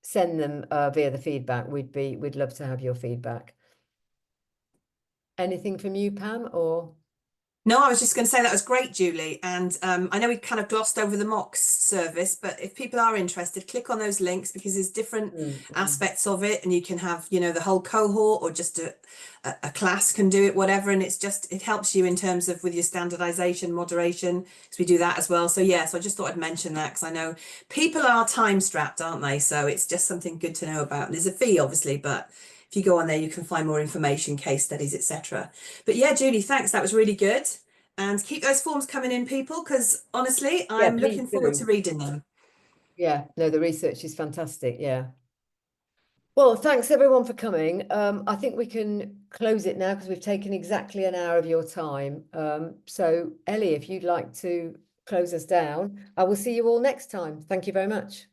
send them via the feedback. We'd love to have your feedback. Anything from you, Pam, or? No, I was just going to say that was great, Julie. And I know we kind of glossed over the mocks service, but if people are interested, click on those links, because there's different aspects of it, and you can have, the whole cohort, or just a class can do it, whatever. And it helps you in terms of with your standardization, moderation, because we do that as well. So yeah, so I just thought I'd mention that, because I know people are time strapped, aren't they? So it's just something good to know about. And there's a fee, obviously, but if you go on there, you can find more information, case studies, etc. But yeah, Julie, thanks. That was really good. And keep those forms coming in, people, because honestly, I'm looking forward to reading them. Yeah, no, the research is fantastic. Yeah. Well, thanks everyone for coming. I think we can close it now, because we've taken exactly an hour of your time. So Ellie, if you'd like to close us down. I will see you all next time. Thank you very much.